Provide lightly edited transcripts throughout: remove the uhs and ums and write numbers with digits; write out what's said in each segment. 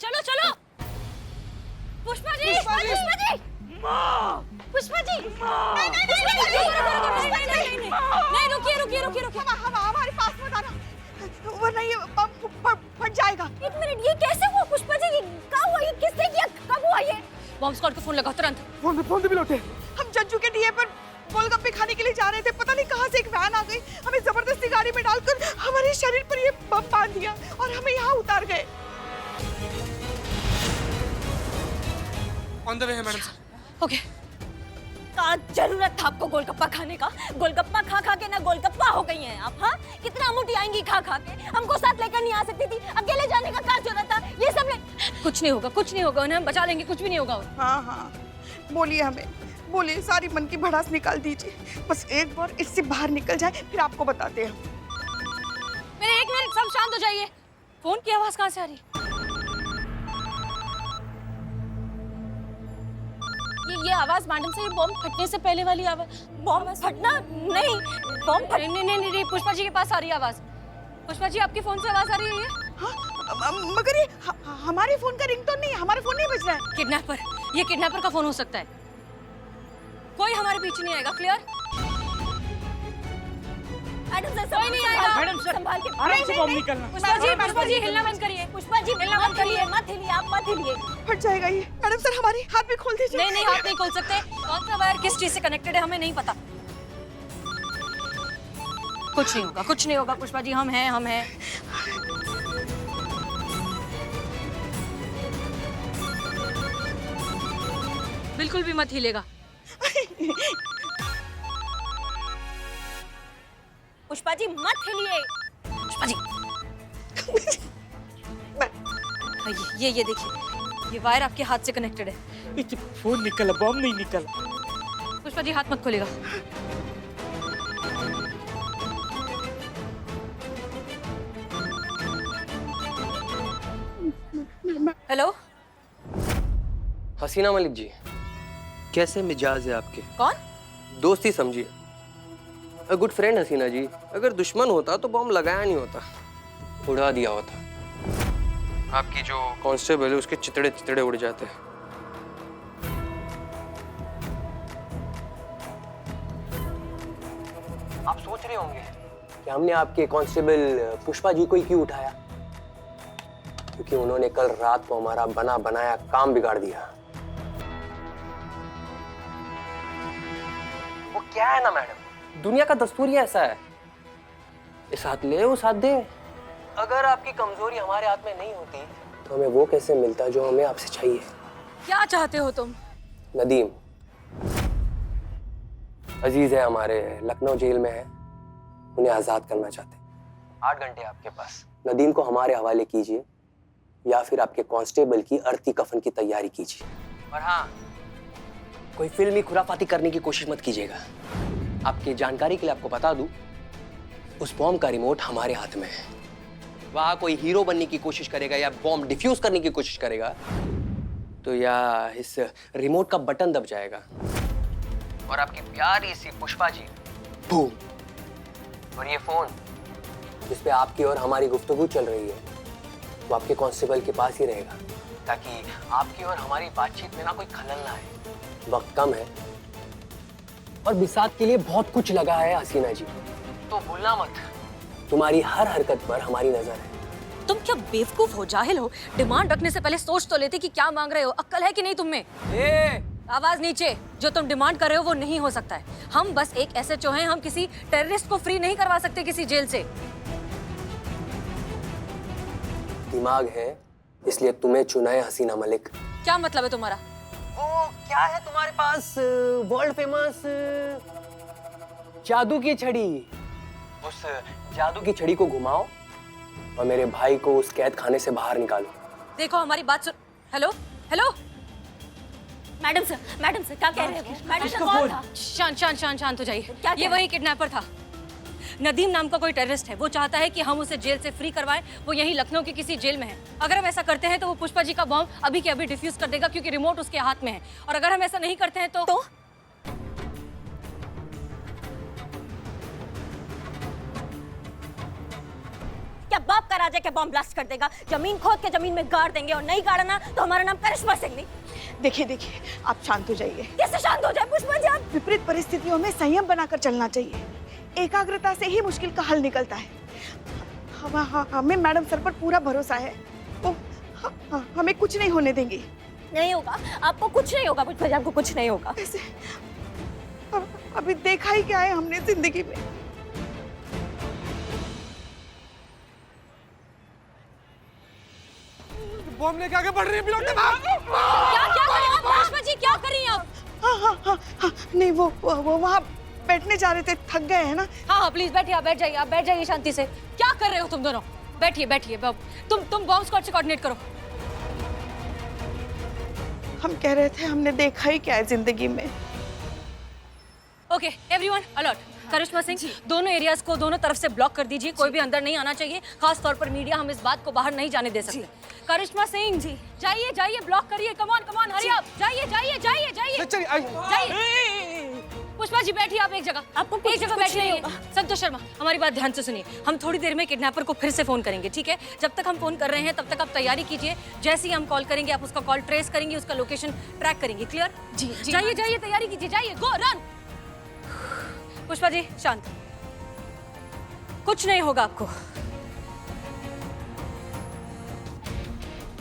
चलो चलो। पुष्पा जी, पुष्पा जी, पुष्पा जी, नहीं, रुकिए रुकिए रुकिए रुकिए। हमारे पास मत आना, वरना ये बम फट जाएगा। एक मिनट, ये कैसे हुआ पुष्पा जी? ये क्या हुआ? ये किसने किया? कब हुआ ये? बॉम्ब स्क्वाड को फोन लगाओ तुरंत। फोन भी लौटे। हम जज्जू के डीए पर गोलगप्पे खाने के लिए जा रहे थे, पता नहीं कहां से एक वैन आ गई, हमें जबरदस्ती गाड़ी में डालकर हमारे शरीर पर ये बम बांध दिया और हमें यहाँ उतार गए। ऑन द वे है मैडम सर। ओके। क्या जरूरत था आपको गोलगप्पा खाने का? गोलगप्पा खा खा के ना गोलगप्पा हो गई हैं आप। हाँ, कितना मोटी आएंगी खा खा के। हमको साथ लेकर नहीं आ सकती थी, अकेले जाने का क्या जरूरत था? ये सब कुछ नहीं होगा, कुछ नहीं होगा, उन्हें हम बचा लेंगे, कुछ भी नहीं होगा। हाँ हाँ, बोलिए हमें, बोलिए, सारी मन की भड़ास निकाल दीजिए। बस एक बार इससे बाहर निकल जाए, फिर आपको बताते हैं। मेरे एक मिनट, सब शांत हो जाइए। फोन की आवाज कहाँ से आ रही? ये आवाज मैडम से, ये बॉम्ब फटने से पहले वाली आवाज। बॉम्ब फटना नहीं, बॉम्ब फट... नहीं, पुष्पा जी के पास आ रही है आवाज। पुष्पा जी, आपके फोन से आवाज आ रही है ये? हाँ, मगर ये हमारे फोन का रिंगटोन नहीं है, हमारा फोन नहीं बज रहा है। किडनैपर, ये किडनैपर का फोन हो सकता है। कोई हमारे पीछे नहीं आएगा, क्लियर? मैडम सर, कोई नहीं आएगा। मैडम सर, संभाल के आराम से बम निकलना। पुष्पा जी हिलना बंद करिए। पुष्पा जी हिलना बंद करिए, मत हिलिए, आप मत हिलिए। फट जाएगा ये। मैडम सर, हमारे हाथ भी खोल दीजिए। नहीं, हाथ नहीं खोल सकते। कौन सा वायर किस चीज से कनेक्टेड है हमें नहीं पता। कुछ नहीं होगा, कुछ नहीं होगा पुष्पा जी, हम हैं। बिल्कुल भी मत हिलेगा। पुष्पा जी मत हिलिए। पुष्पा जी ये देखिए, ये वायर आपके हाथ से कनेक्टेड है। फोन निकला, बम नहीं निकला। पुष्पा जी हाथ मत खोलेगा। हेलो, हसीना मलिक जी, कैसे मिजाज है आपके? कौन? दोस्ती समझिए। अ गुड फ्रेंड हसीना जी, अगर दुश्मन होता तो बॉम्ब लगाया नहीं होता, उड़ा दिया होता। आपकी जो कांस्टेबल है उसके चितड़े चितड़े उड़ जाते। आप सोच रहे होंगे कि हमने आपके कांस्टेबल पुष्पा जी को ही क्यों उठाया, क्योंकि उन्होंने कल रात को हमारा बना बनाया काम बिगाड़ दिया। वो क्या है ना मैडम, दुनिया का दस्तूर ही ऐसा है, इस हाथ ले उस हाथ दे। अगर आपकी कमजोरी हमारे हाथ में नहीं होती तो हमें वो कैसे मिलता जो हमें आपसे चाहिए। क्या चाहते हो तुम? नदीम अजीज है हमारे, लखनऊ जेल में है, उन्हें आजाद करना चाहते। 8 घंटे आपके पास, नदीम को हमारे हवाले कीजिए या फिर आपके कांस्टेबल की अर्थी कफन की तैयारी कीजिए। और हाँ, कोई फिल्मी खुराफाती करने की कोशिश मत कीजिएगा। आपकी जानकारी के लिए आपको बता दूं, उस बॉम्ब का रिमोट हमारे हाथ में है। वहां कोई हीरो बनने की कोशिश करेगा या बॉम्ब डिफ्यूज करने की कोशिश करेगा तो या इस रिमोट का बटन दब जाएगा और आपकी प्यारी सी पुष्पा जी बूम। और ये फोन जिस पे आपकी और हमारी गुफ्तगू चल रही है वो आपके कांस्टेबल के पास ही रहेगा, ताकि आपकी और हमारी बातचीत में ना कोई खलल ना आए। वक्त कम है और बिसात के लिए बहुत कुछ लगा है हसीना जी, तो भूलना मत, तुम्हारी हर हरकत पर हमारी नजर है। तुम क्या बेवकूफ हो, जाहिल हो? डिमांड रखने से पहले सोच तो लेते कि क्या मांग रहे हो। अक्ल है कि नहीं तुम में? आवाज नीचे। जो तुम डिमांड कर रहे हो वो नहीं हो सकता है। हम बस एक SHO हैं, हम किसी टेररिस्ट को फ्री नहीं करवा सकते किसी जेल से। दिमाग है इसलिए तुम्हें चुना है हसीना मलिक। क्या मतलब है तुम्हारा? ओ क्या है तुम्हारे पास वर्ल्ड फेमस जादू की छड़ी? उस जादू की छड़ी को घुमाओ और मेरे भाई को उस कैद खाने से बाहर निकालो। देखो हमारी बात सुन। हेलो हेलो, मैडम सर क्या कह रहे हैं? मैडम सर कौन था? शांत हो जाइए। ये वही किडनैपर था। नदीम नाम का कोई टेररिस्ट है। वो चाहता है कि हम उसे जेल से फ्री करवाएं। वो यहीं लखनऊ की किसी जेल में है। अगर हम ऐसा करते हैं तो वो पुष्पा जी का बॉम्ब अभी के अभी डिफ्यूज कर देगा, क्योंकि रिमोट उसके हाथ में है। और अगर हम ऐसा नहीं करते हैं तो क्या बाप का राजा क्या बॉम्ब ब्लास्ट कर देगा? जमीन खोद के जमीन में गाड़ देंगे और नहीं गाड़ा ना तो हमारा नाम करिश्मा सिंह नहीं। देखिए देखिए, आप शांत हो जाइए। कैसे शांत हो जाए पुष्पा जी आप? विपरीत परिस्थितियों में संयम बनाकर चलना चाहिए। एकाग्रता से ही मुश्किल का हल निकलता है। हमें मैडम सर पर पूरा भरोसा है। वो हमें कुछ नहीं होने देंगी। नहीं होगा, आपको कुछ नहीं होगा पुष्पा जी, आपको कुछ नहीं होगा। ऐसे अभी देखा ही क्या है हमने जिंदगी में। बॉम्ब लेके आगे बढ़ रही है। क्या क्या कर रही हैं आप पुष्पा जी, क्या कर रही हैं आप? हाँ, नहीं वो वहाँ बैठने जा रहे थे, थक गए हैं ना। हाँ प्लीज बैठिए, आप बैठ जाइए शांति से। क्या कर रहे हो तुम दोनों? बैठिए तुम बॉम्ब स्क्वाड से कोऑर्डिनेट करो। हम कह रहे थे हमने देखा ही क्या है जिंदगी में। Okay everyone alert. Karishma Singh, दोनों एरियाज को दोनों तरफ से ब्लॉक कर दीजिए। कोई भी अंदर नहीं आना चाहिए, खास तौर पर मीडिया। हम इस बात को बाहर नहीं जाने दे सकते। करिश्मा सिंह जी जाइए ब्लॉक करिए। Come on hurry up. जाइए। पुष्पा जी बैठिए आप एक जगह। आपको एक जगह बैठिए नहीं होगा। संतोष शर्मा हमारी बात ध्यान से सुनिए। हम थोड़ी देर में किडनैपर को फिर से फोन करेंगे, ठीक है? जब तक हम फोन कर रहे हैं तब तक आप तैयारी कीजिए। जैसे ही हम कॉल करेंगे आप उसका कॉल ट्रेस करेंगे, उसका लोकेशन ट्रैक करेंगे। क्लियर? जी जाइए तैयारी कीजिए। जाइए, गो रन। पुष्पा जी शांत, कुछ नहीं होगा आपको।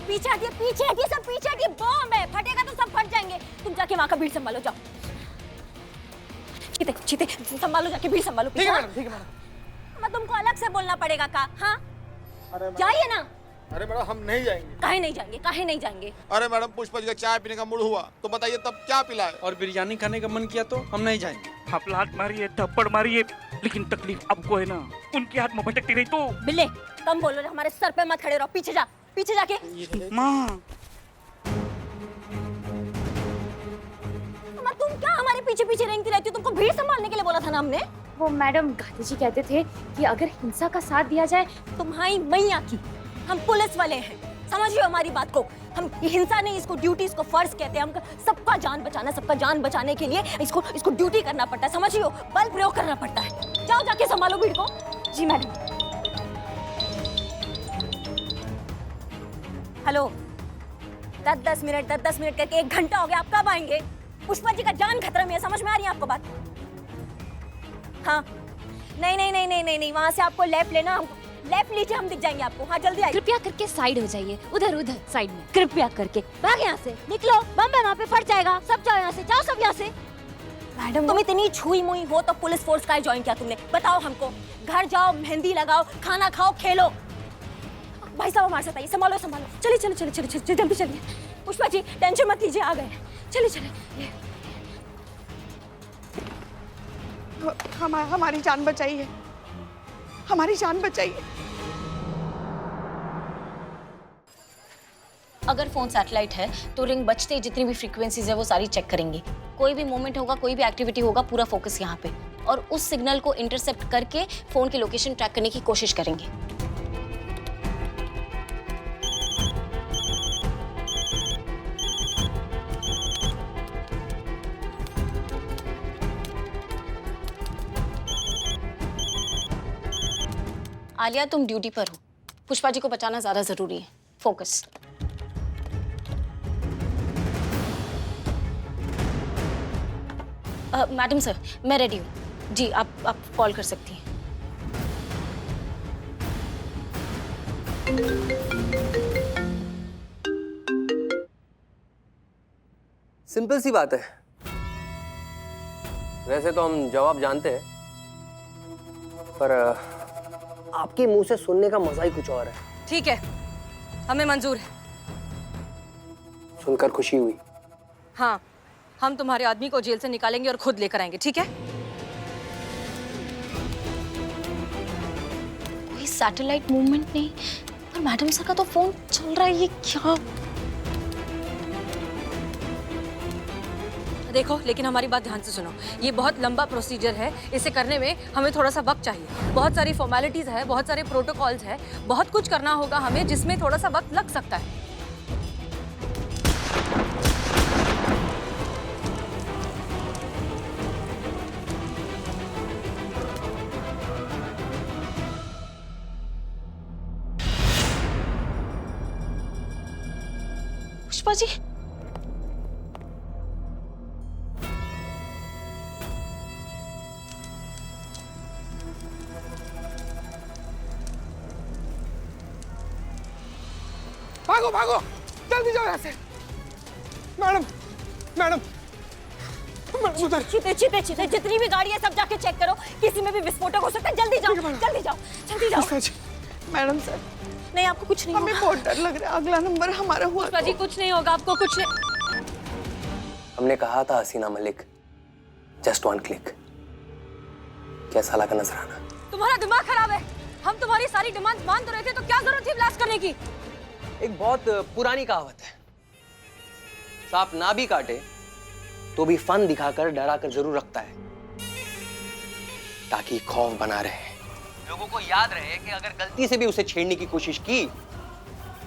पीछे हटिए सब पीछे हटिए। बॉम्ब है, फटेगा तो सब फट जाएंगे। तुम जाके वहां का भीड़ संभालो, जाओ। चीते संभालो, जाके भीड़ संभालो। ठीक है मैडम। तुमको अलग से बोलना पड़ेगा का? हाँ जाइए ना। अरे मैडम हम नहीं जाएंगे। काहे नहीं जाएंगे? अरे मैडम पुष्पा जी का चाय पीने का मूड हुआ तो बताइए तब क्या पिलाए? और बिरयानी खाने का मन किया तो हम नहीं जाएंगे। आप लात मारिए, थप्पड़ मारिए, लेकिन तकलीफ आपको है ना। उनके हाथ में भटकती रही तो। बिल्ले कम बोलो, हमारे सर पे मत खड़े रहो। पीछे जाके। माँ तुम क्या हमारे पीछे रेंगती रहती हो? तुमको भीड़ संभालने के लिए बोला था ना हमने। वो मैडम गांधी जी कहते थे कि अगर हिंसा का साथ दिया जाए। तुम्हारी मैया की, हम पुलिस वाले हैं, समझिए हमारी बात को। हम ये हिंसा नहीं, इसको ड्यूटी, इसको फर्ज कहते हैं। हम सबका जान बचाने के लिए इसको ड्यूटी करना पड़ता है, समझियो। बल प्रयोग करना पड़ता है। जाओ जाके संभालो भीड़ को। जी मैडम। हेलो, 10 मिनट करके 1 घंटा हो गया। आप कब आएंगे? पुष्पा जी का जान खतरा में है, समझ में आ रही है आपको बात? हाँ नहीं, वहां से आपको लेफ्ट लेना। लेफ्ट लीजिए, हम दिख जाएंगे आपको। हाँ जल्दी आइए। कृपया करके साइड हो जाइए, उधर साइड में। कृपया करके भाग यहाँ से, निकलो। बम है वहाँ पे, फट जाएगा। सब जाओ यहाँ से, जाओ सब यहाँ से। मैडम तुम इतनी छुई मुई हो तो पुलिस फोर्स का ज्वाइन किया तुमने? बताओ हमको। घर जाओ, मेहंदी लगाओ, खाना खाओ, खेलो। भाई साहब हमारे साथ आइए, संभालो। चलिए जल्दी चलिए। पुष्पा जी टेंशन मत लीजिए, आ गए। चलिए। हमारी जान बचाइए, हमारी जान बचाइए। अगर फोन सैटेलाइट है तो रिंग बजते ही जितनी भी फ्रीक्वेंसीज है वो सारी चेक करेंगे। कोई भी मूवमेंट होगा, कोई भी एक्टिविटी होगा, पूरा फोकस यहाँ पे, और उस सिग्नल को इंटरसेप्ट करके फोन की लोकेशन ट्रैक करने की कोशिश करेंगे। आलिया तुम ड्यूटी पर हो, पुष्पा जी को बचाना ज्यादा जरूरी है। फोकस। मैडम सर मैं रेडी हूँ जी, आप कॉल कर सकती हैं। सिंपल सी बात है। वैसे तो हम जवाब जानते हैं, पर आपके मुंह से सुनने का मजा ही कुछ और है। ठीक है, हमें मंजूर है। सुनकर खुशी हुई। हाँ, हम तुम्हारे आदमी को जेल से निकालेंगे और खुद लेकर आएंगे, ठीक है? कोई सैटेलाइट मूवमेंट नहीं, पर मैडम सर का तो फोन चल रहा है। ये क्या? देखो, लेकिन हमारी बात ध्यान से सुनो। ये बहुत लंबा प्रोसीजर है, इसे करने में हमें थोड़ा सा वक्त चाहिए। बहुत सारी फॉर्मेलिटीज है, बहुत सारे प्रोटोकॉल्स है, बहुत कुछ करना होगा हमें, जिसमें थोड़ा सा वक्त लग सकता है। पुष्पा जी? भागो भागो जल्दी जाओ यहाँ से। मैडम मैडम मैडम उधर। चीते चीते चीते जितनी भी गाड़ी है सब जाके चेक करो, किसी में भी विस्फोटक हो सकता है। जल्दी जाओ जल्दी जाओ जल्दी जाओ। पुष्पा जी, मैडम सर, नहीं आपको कुछ नहीं हमें होगा। बहुत डर लग रहा है, अगला नंबर हमारा हुआ पुष्पा जी तो। कुछ नहीं होगा आपको, कुछ नहीं। हमने कहा था हसीना मलिक, जस्ट वन क्लिक। कैसा लगा नजराना? तुम्हारा दिमाग खराब है। हम तुम्हारी सारी डिमांड मान तो रहे थे, तो क्या जरूरत थी ब्लास्ट करने की? एक बहुत पुरानी कहावत है, सांप ना भी काटे तो भी फन दिखाकर डरा कर जरूर रखता है, ताकि खौफ बना रहे, लोगों को याद रहे कि अगर गलती से भी उसे छेड़ने की कोशिश की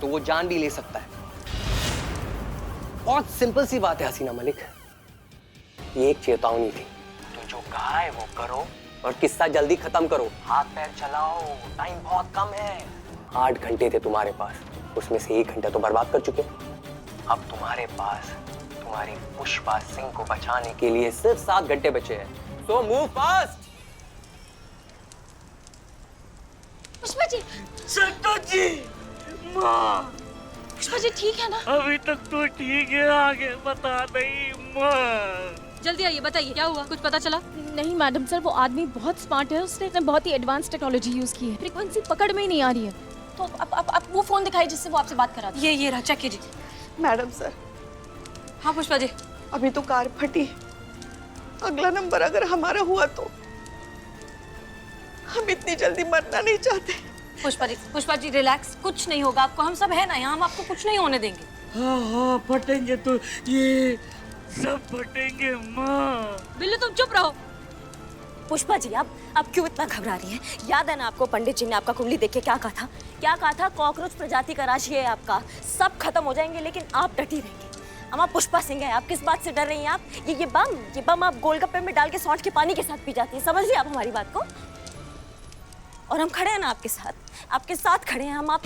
तो वो जान भी ले सकता है। बहुत सिंपल सी बात है हसीना मलिक, ये एक चेतावनी थी। तो जो कहा है वो करो और किस्सा जल्दी खत्म करो। हाथ पैर चलाओ, टाइम बहुत कम है। 8 घंटे थे तुम्हारे पास, उसमें से 1 घंटा तो बर्बाद कर चुके। अब तुम्हारे पास तुम्हारी पुष्पा सिंह को बचाने के लिए सिर्फ 7 घंटे बचे हैं। So move fast. Pushpa ji, Santosh ji, माँ पुष्पा जी ठीक है ना? अभी तक तो ठीक है, आगे बता नहीं माँ। जल्दी आइए, बताइए क्या हुआ, कुछ पता चला? नहीं मैडम सर, वो आदमी बहुत स्मार्ट है, उसने बहुत ही एडवांस टेक्नोलॉजी यूज की है, फ्रीक्वेंसी पकड़ में ही नहीं आ रही है। तो अब वो फोन दिखाई जिससे वो आपसे बात करा था। ये रहा, चेक कीजिए। मैडम सर, हाँ पुष्पा जी। अभी तो कार फटी, अगला नंबर अगर हमारा हुआ तो हम इतनी जल्दी मरना नहीं चाहते। पुष्पा जी रिलैक्स, कुछ नहीं होगा आपको, हम सब है ना यहाँ, हम आपको कुछ नहीं होने देंगे। हाँ हाँ फटेंगे तो ये सब फटेंगे माँ। बिल्लू तुम चुप रहो। पुष्पा जी आप क्यों इतना घबरा रही हैं? याद है ना आपको, पंडित जी ने आपका कुंडली देख के क्या कहा था? क्या कहा था? कॉकरोच प्रजाति का राशि है आपका, सब खत्म हो जाएंगे लेकिन आप डटी रहेंगे। हम आप पुष्पा सिंह हैं, आप किस बात से डर रही हैं? आप ये बम आप गोलगप्पे में डाल के सौंठ के पानी के साथ पी जाती है, समझ रही आप हमारी बात को? और हम खड़े हैं ना आपके साथ खड़े हैं हम।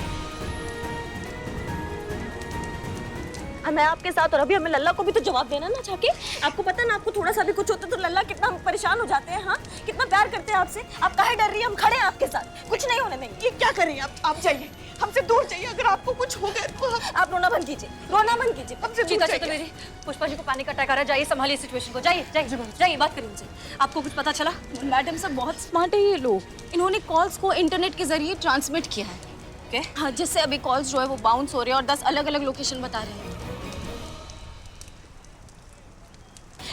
मैं आपके साथ, और अभी हमें लल्ला को भी तो जवाब देना ना जाके। आपको पता ना, आपको थोड़ा सा भी कुछ होता तो लल्ला कितना परेशान हो जाते हैं। हाँ, कितना प्यार करते हैं आपसे। आप काहे डर रही हैं? हम खड़े हैं आपके साथ, कुछ नहीं होने देंगे। ये क्या करें आप जाइए, हमसे दूर जाइए। अगर आपको कुछ हो गया तो आप रोना बंद कीजिए, रोना बंद कीजिए। हमसे दूर चीता जाइए। मेरी, पुष्पा जी को पानी का अटैक आ रहा है, जाइए संभालिए सिचुएशन को, जाइए बात करिए उनसे। आपको कुछ पता चला? मैडम सर बहुत स्मार्ट है ये लोग, इन्होंने कॉल्स को इंटरनेट के जरिए ट्रांसमिट किया है। Okay. हाँ, जिससे अभी कॉल्स जो है वो बाउंस हो रहे हैं और 10 अलग-अलग लोकेशन बता रहे हैं।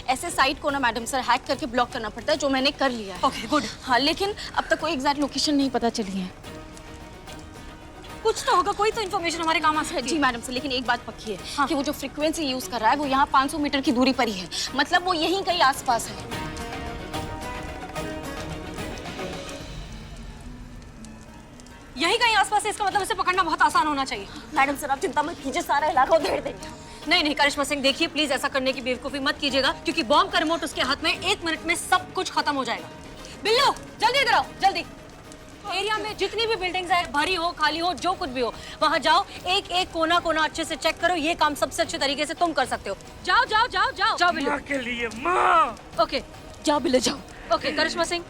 ऐसे साइट को ना मैडम सर हैक करके ब्लॉक करना पड़ता है, जो मैंने कर लिया है। Okay good. हाँ, लेकिन अब तक कोई एग्जैक्ट लोकेशन नहीं पता चली है। कुछ तो होगा, कोई तो इन्फॉर्मेशन हमारे काम आ सकती है। जी मैडम सर, लेकिन एक बात पक्की है कि वो जो फ्रीक्वेंसी यूज कर रहा है वो यहाँ 500 मीटर की दूरी पर ही है, मतलब वो यहीं कहीं आसपास है। यही कहीं आसपास है, इसका मतलब इसे पकड़ना बहुत आसान होना चाहिए। मैडम सर आप चिंता मत कीजिए, सारा इलाका उधेड़ देंगे। नहीं करिश्मा सिंह, देखिए प्लीज ऐसा करने की बेवकूफी मत कीजिएगा, क्योंकि बॉम्ब का रिमोट उसके हाथ में, 1 मिनट में सब कुछ खत्म हो जाएगा। बिल्लू जल्दी इधर आओ, जल्दी। एरिया में जितनी भी बिल्डिंग्स है, भरी हो खाली हो जो कुछ भी हो, वहां जाओ, एक एक कोना कोना अच्छे से चेक करो। ये काम सबसे अच्छे तरीके से तुम कर सकते हो। जाओ बिल्लू। माँ के लिए माँ। ओके जाओ बिल्लू जाओ। ओके करिश्मा सिंह,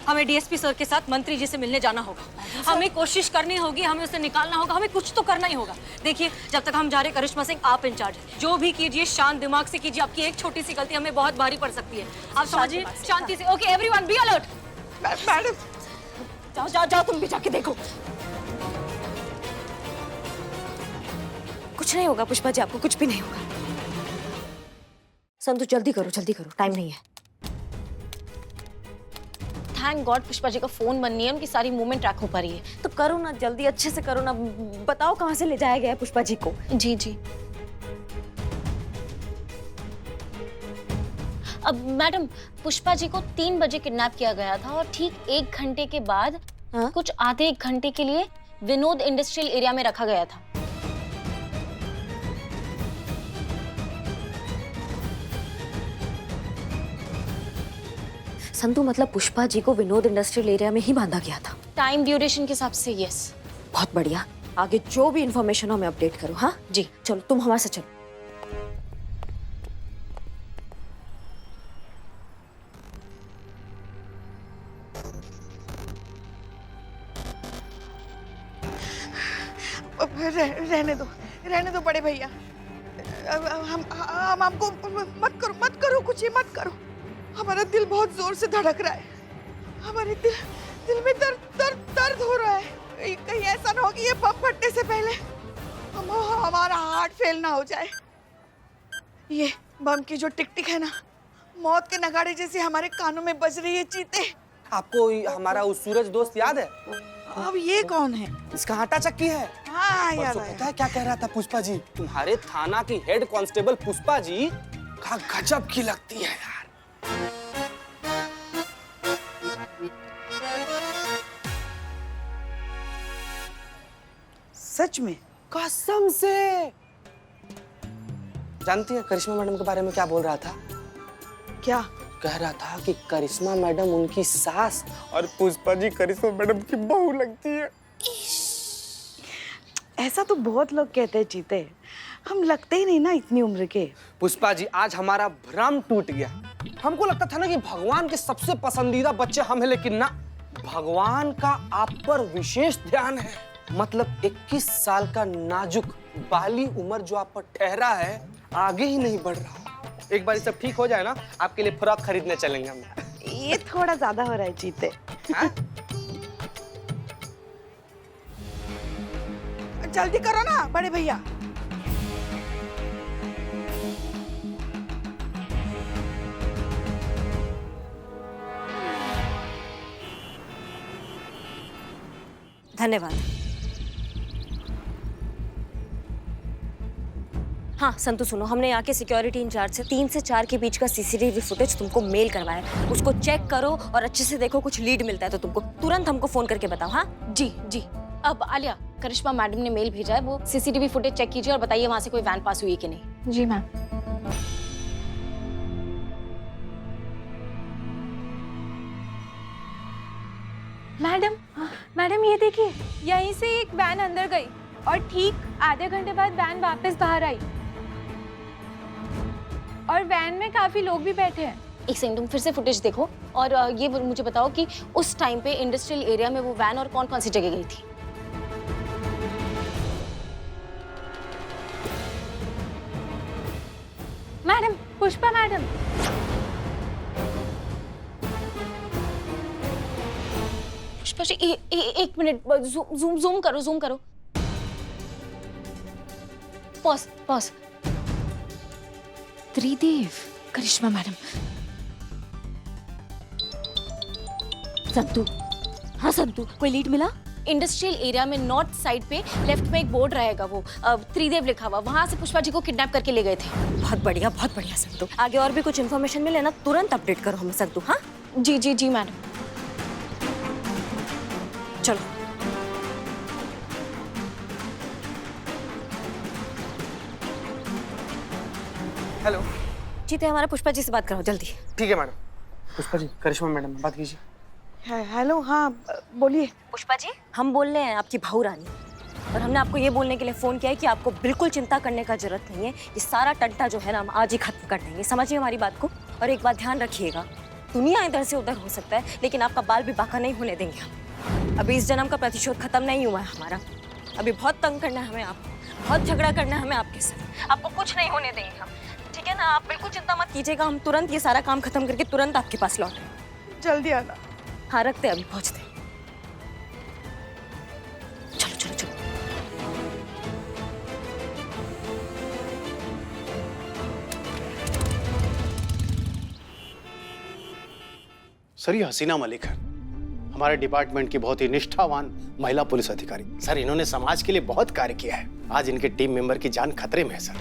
हमें डीएसपी सर के साथ मंत्री जी से मिलने जाना होगा। हमें कोशिश करनी होगी, हमें उसे निकालना होगा, हमें कुछ तो करना ही होगा। देखिए जब तक हम जा रहे, करिश्मा सिंह आप इंचार्ज है, जो भी कीजिए शांत दिमाग से कीजिए। आपकी एक छोटी सी गलती हमें बहुत भारी पड़ सकती है, आप समझिए, शांति से। Okay everyone be alert. Madam जाओ तुम भी जाके देखो। कुछ नहीं होगा पुष्पा जी, आपको कुछ भी नहीं होगा। संतु जल्दी करो, टाइम नहीं है। थैंक गॉड पुष्पा जी का फोन बन नहीं है, उनकी सारी मूवमेंट ट्रैक हो पा रही है। तो करो ना, जल्दी अच्छे से करो ना, बताओ कहाँ से ले जाया गया है पुष्पा जी को। जी। अब मैडम, पुष्पा जी को 3 बजे किडनैप किया गया था और ठीक 1 घंटे के बाद कुछ आधे 1 घंटे के लिए विनोद इंडस्ट्रियल एरिया में रखा गया था। संतु मतलब पुष्पा जी को विनोद इंडस्ट्रियल एरिया में ही बांधा गया था। टाइम ड्यूरेशन के हिसाब से यस। बहुत बढ़िया, आगे जो भी इंफॉर्मेशन हो हमें अपडेट करो। हाँ जी। चलो तुम हमारे साथ चलो। रहने दो बड़े भैया। हम आपको मत करो कुछ, ये मत करो। हमारा दिल बहुत जोर से धड़क रहा है, हमारे दिल में दर्द हो रहा है। कहीं ऐसा ना हो कि ये बम फटने से पहले हमारा हार्ट फेल ना हो जाए। ये बम की जो टिक टिक है ना, मौत के नगाड़े जैसे हमारे कानों में बज रही है चीते। आपको हमारा वो सूरज दोस्त याद है? अब ये कौन है? इसका आटा चक्की है। हाँ याद परसों आया। पता है क्या कह रहा था पुष्पा जी? तुम्हारे थाना की हेड कांस्टेबल पुष्पा जी का गजब की लगती है यार। सच में? कसम से। जानती है करिश्मा मैडम के बारे में क्या बोल रहा था? क्या कह रहा था कि करिश्मा मैडम उनकी सास और पुष्पा जी करिश्मा मैडम की बहू लगती है। ऐसा तो बहुत लोग कहते हैं चीते, हम लगते ही नहीं ना इतनी उम्र के। पुष्पा जी आज हमारा भ्रम टूट गया। हमको लगता था ना कि भगवान के सबसे पसंदीदा बच्चे हम हैं, लेकिन ना, भगवान का आप पर विशेष ध्यान है। मतलब 21 साल का नाजुक बाली उम्र जो आप पर ठहरा है, आगे ही नहीं बढ़ रहा। एक बार ये सब ठीक हो जाए ना, आपके लिए फ्रॉक खरीदने चलेंगे हम। ये थोड़ा ज्यादा हो रहा है चीते। जल्दी करो ना बड़े भैया। धन्यवाद। हाँ संतु सुनो, हमने यहाँ के सिक्योरिटी इंचार्ज से 3 से 4 के बीच का सीसीटीवी फुटेज तुमको मेल करवाया है। उसको चेक करो और अच्छे से देखो, कुछ लीड मिलता है तो तुमको तुरंत हमको फोन करके बताओ। हाँ जी जी। अब आलिया, करिश्मा मैडम ने मेल भेजा है, वो सीसीटीवी फुटेज चेक कीजिए और बताइए वहां से कोई वैन पास हुई है कि नहीं। जी मैम। मैडम ये देखिए, यहीं से एक वैन अंदर गई और ठीक आधे घंटे बाद वैन वापस बाहर आई और वैन में काफी लोग भी बैठे हैं। एक सेकंड, तुम फिर से फुटेज देखो और ये मुझे बताओ कि उस टाइम पे इंडस्ट्रियल एरिया में वो वैन और कौन कौन सी जगह गई थी। Madam, Pushpa madam. पुष्पा जी एक मिनट, जूम करो। पॉज। त्रिदेव, करिश्मा मैडम। संतु। हाँ संतु, कोई लीड मिला? इंडस्ट्रियल एरिया में नॉर्थ साइड पे लेफ्ट में एक बोर्ड रहेगा, वो त्रिदेव लिखा हुआ, वहां से पुष्पा जी को किडनैप करके ले गए थे। बहुत बढ़िया संतु। आगे और भी कुछ इन्फॉर्मेशन मिले ना, तुरंत अपडेट करो हमें संतु। हाँ जी मैडम। चलो। हेलो। जीते, हमारा पुष्पा जी से बात करो जल्दी। ठीक है मैडम। पुष्पा जी करिश्मा मैडम बात कीजिए। हेलो, हाँ बोलिए। पुष्पा जी, हम बोल रहे हैं आपकी भाऊ रानी, और हमने आपको ये बोलने के लिए फोन किया है कि आपको बिल्कुल चिंता करने का जरूरत नहीं है। ये सारा टंटा जो है ना, हम आज ही खत्म कर देंगे। समझिए हमारी बात को। और एक बात ध्यान रखिएगा, दुनिया इधर से उधर हो सकता है, लेकिन आपका बाल भी बाका नहीं होने देंगे हम। अभी इस जन्म का प्रतिशोध खत्म नहीं हुआ है हमारा। अभी बहुत तंग करना है हमें आपको, बहुत झगड़ा करना है हमें आपके साथ। आपको कुछ नहीं होने देंगे हम, ठीक है ना? आप बिल्कुल चिंता मत कीजिएगा। हम तुरंत ये सारा काम खत्म करके तुरंत आपके पास लौटें। जल्दी आना। हाँ रखते, अभी पहुंचते। चलो। सर ये हसीना मलिक है, हमारे डिपार्टमेंट की बहुत ही निष्ठावान महिला पुलिस अधिकारी। सर इन्होंने समाज के लिए बहुत कार्य किया है। आज इनके टीम मेंबर की जान खतरे में है सर,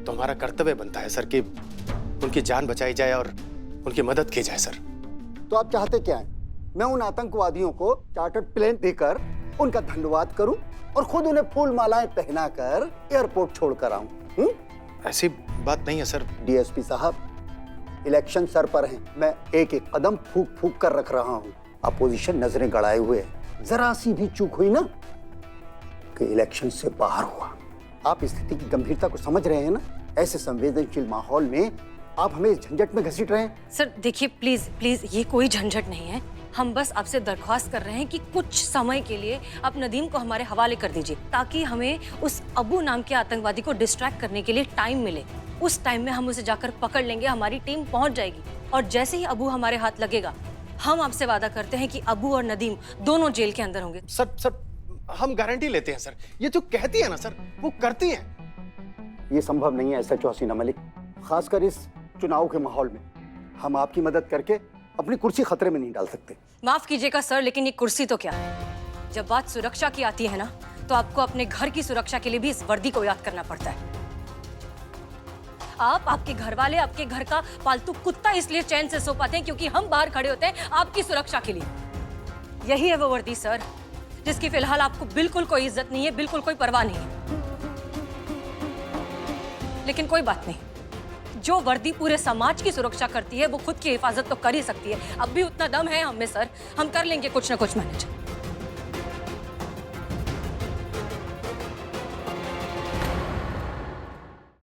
तो हमारा कर्तव्य बनता है सर कि उनकी जान बचाई जाए और उनकी मदद की जाए सर। तो आप चाहते क्या हैं? मैं उन आतंकवादियों को चार्टर्ड प्लेन देकर उनका धन्यवाद करूं और खुद उन्हें फूल मालाएं पहनाकर एयरपोर्ट छोड़कर आऊं? ऐसी बात नहीं है सर। डीएसपी साहब, इलेक्शन सर पर हैं। मैं एक एक कदम फूक कर रख रहा हूं। अपोजिशन नजरें गड़ाए हुए है। जरा सी भी चूक हुई ना कि इलेक्शन से बाहर हुआ। आप स्थिति की गंभीरता को समझ रहे हैं ना? ऐसे संवेदनशील माहौल में आप हमें इस झंझट में घसीट रहे हैं। सर देखिए, प्लीज ये कोई झंझट नहीं है। हम बस आपसे दरख्वास्त कर रहे हैं कि कुछ समय के लिए आप नदीम को हमारे हवाले कर दीजिए, ताकि हमें उस अबू नाम के आतंकवादी को डिस्ट्रैक्ट करने के लिए टाइम मिले। उस टाइम में हम उसे जाकर पकड़ लेंगे, हमारी टीम पहुंच जाएगी, और जैसे ही अबू हमारे हाथ लगेगा, हम आपसे वादा करते हैं कि अबू और नदीम दोनों जेल के अंदर होंगे। सर हम गारंटी लेते हैं सर, ये जो कहती है ना सर वो करती है। ये संभव नहीं है SHO हसीना मलिक, खासकर इस चुनाव के माहौल में। हम आपकी मदद करके अपनी कुर्सी खतरे में नहीं डाल सकते। माफ कीजिएगा सर, लेकिन ये कुर्सी तो क्या है, जब बात सुरक्षा की आती है ना, तो आपको अपने घर की सुरक्षा के लिए भी इस वर्दी को याद करना पड़ता है। आप, आपके घर वाले, आपके घर का पालतू कुत्ता इसलिए चैन से सो पाते हैं क्योंकि हम बाहर खड़े होते हैं आपकी सुरक्षा के लिए। यही है वो वर्दी सर, जिसकी फिलहाल आपको बिल्कुल कोई इज्जत नहीं है, बिल्कुल कोई परवाह नहीं है। लेकिन कोई बात नहीं, जो वर्दी पूरे समाज की सुरक्षा करती है वो खुद की हिफाजत तो कर ही सकती है। अब भी उतना दम है हम में सर, हम कर लेंगे कुछ ना कुछ मैनेज।